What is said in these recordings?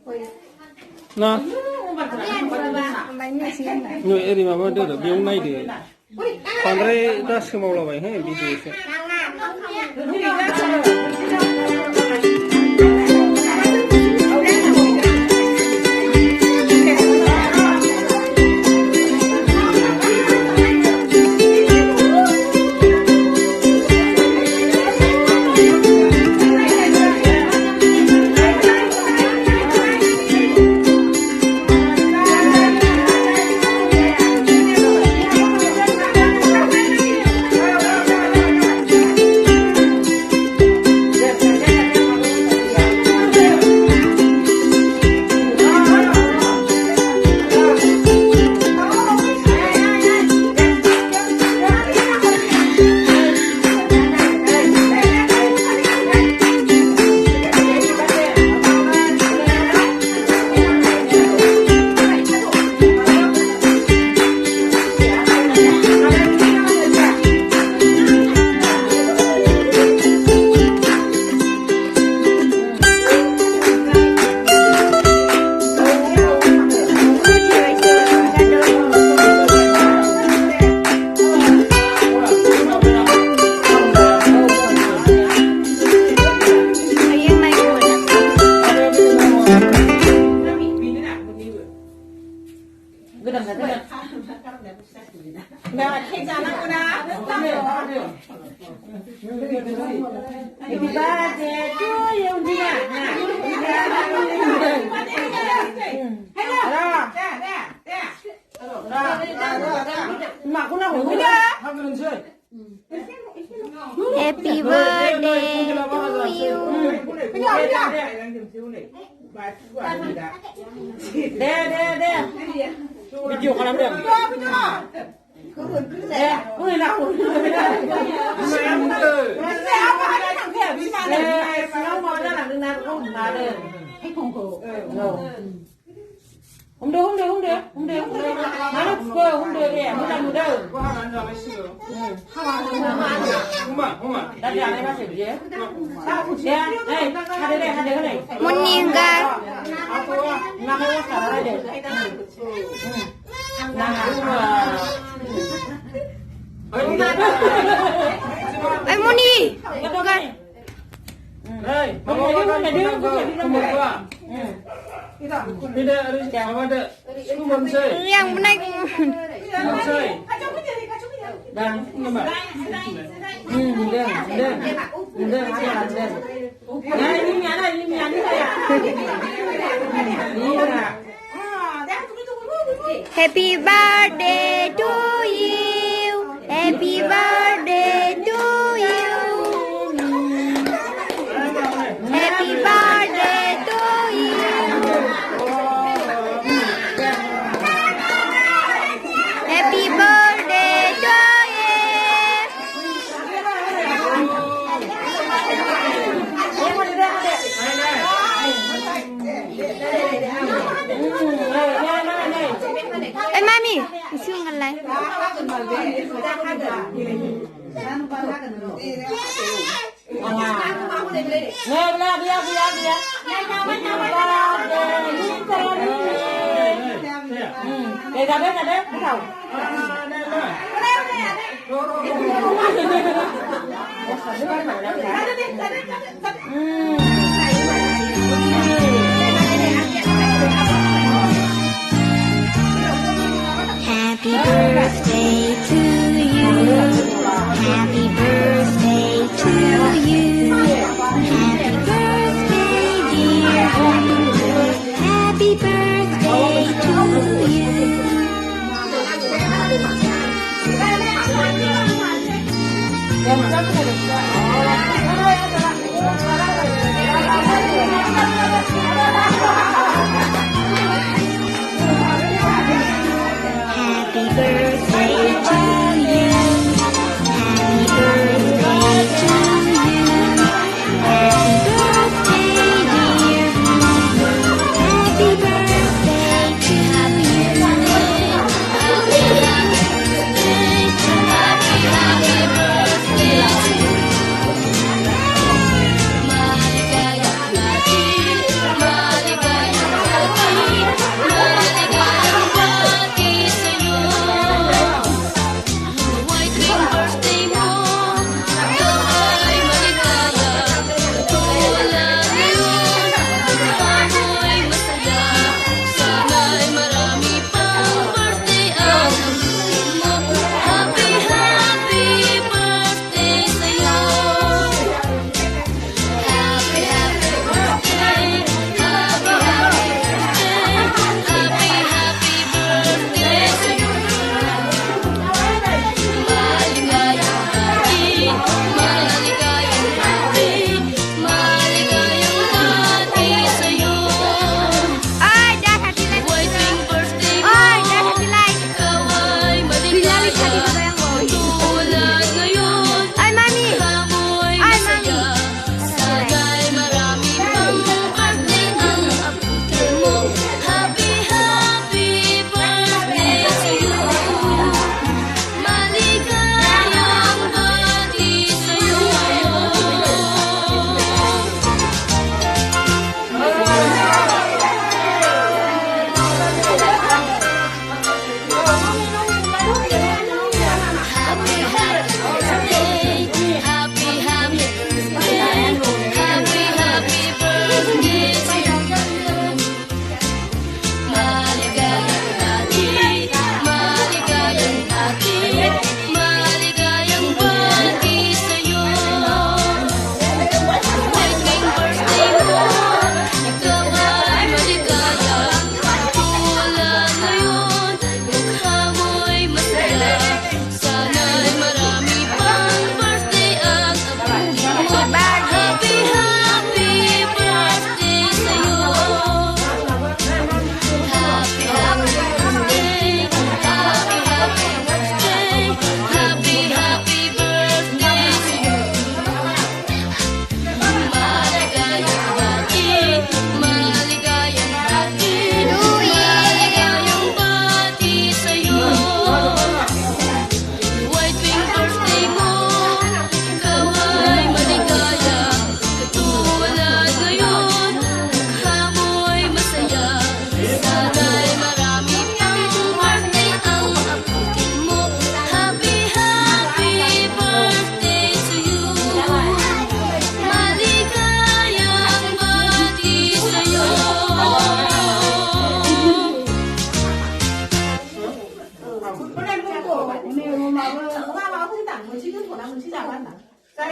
Nah, nu eri mama deh, biung nai deh. Pandai dah semua lah, bay, heh, video se. Happy birthday to you. Video kalau dia. Người nào không được nó được kìa nó làm được đã đi này bác sĩ gì đây hai đứa này Muốn nhìn cái năm mươi cả đây để anh muốn đi đây mau đi qua tidak ada cuma saya yang naik dan nama ini saya Happy birthday to you. Happy birthday to you. Happy birthday to you. Happy birthday to Ê mami, xương gần lại. Nghe la dia. Đây ra đấy, bắt đầu. Happy birthday to you. Happy birthday to you. Happy birthday, dear. Happy birthday to you. Happy birthday to you. Happy birthday to you. Happy birthday, dear. Happy birthday to you. Happy birthday to you.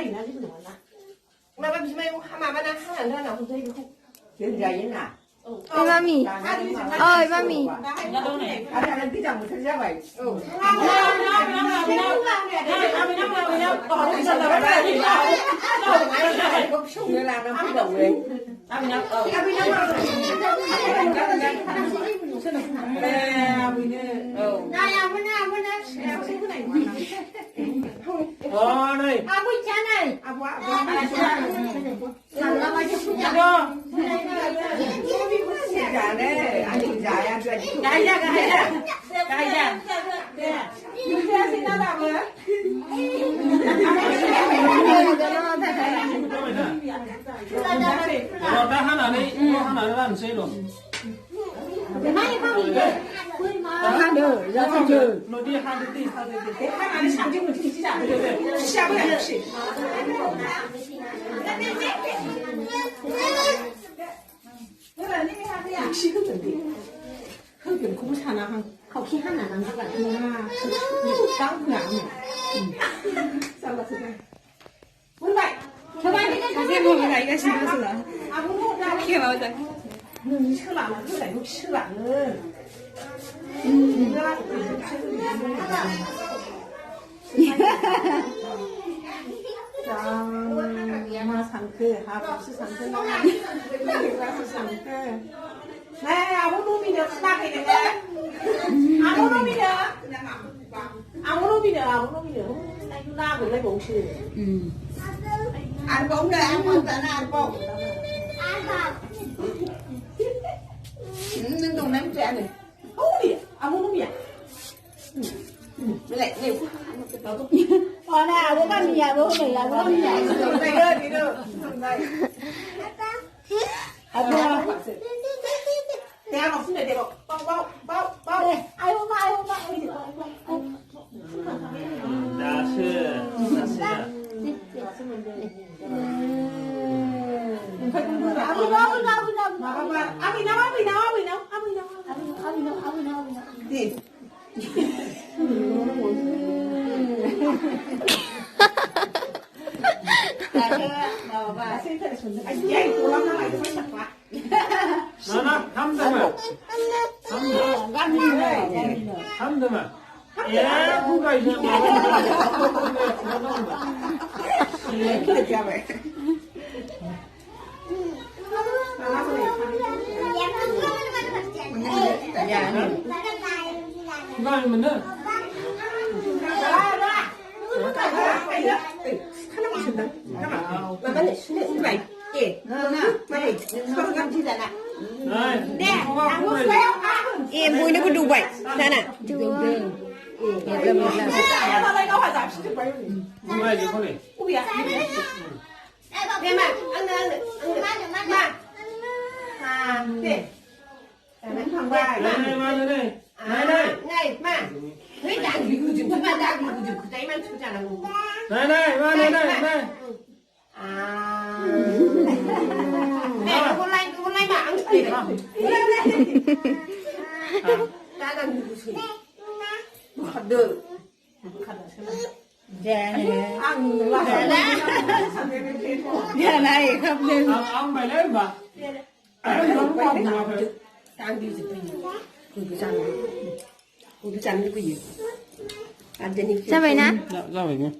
있나 지금 왔나? 마마 비스마이 하마바나 하나 나 혼자 이거. 현자이나. 이마미. 이마미. Nó đâu này? 아니 비장 못 찾아봐. Còn bây giờ là cái gì nào? có sung người làm nó không đầu lên. Đây. Già đấy, anh thì già anh chơi. Cái ra. Rồi ta hát là đi, hát là nó làm xe rồi. Nó đi hát đi. 하나는 상징을 지키자. 시작을 해야지. 식은데 흙은 고무 하나 한 거기 하나 남자가 하나 땅 그냥 잘랐어. 뭔가 자세히 보면 나이가 심해서. 이게 맞아. 는 철라는 그래 육 철라는 장 상크 하부스 상크 나가스 상크 네 아무 놈이냐 나가 있는 거야 아무 놈이냐 na với lấy bông sư ăn bông đây ăn bông tại ăn bông nhưng đồng ném trẻ này ôi ăn bông không vậy lại nhiều Còn nào bố con nhà bố này là bố nhà đây đi đâu đây Đeo học sinh này đeo bao ai không bao Đã chưa đi Nó thăm được mà thăm được mà không gầy được mà Cái gì vậy? gầy mình nữa Em vui nó có đu vậy. Sao nè? không gầy được không nhỉ Em à, ăn ma. À, để. Đánh thằng bài. đây đây Này, mà. Thấy đang gì cứ mà đang gì cứ thấy mà chú chả là ngủ. đây À. Nè, con lai mà ăn gì đấy. Ta đang ngủ gì. Khát được. Ăn là Giờ này không nên. ông mày lấy mà đang đi gì cái chăn cái gì ăn cho nên Sao vậy nè? ra vậy nhé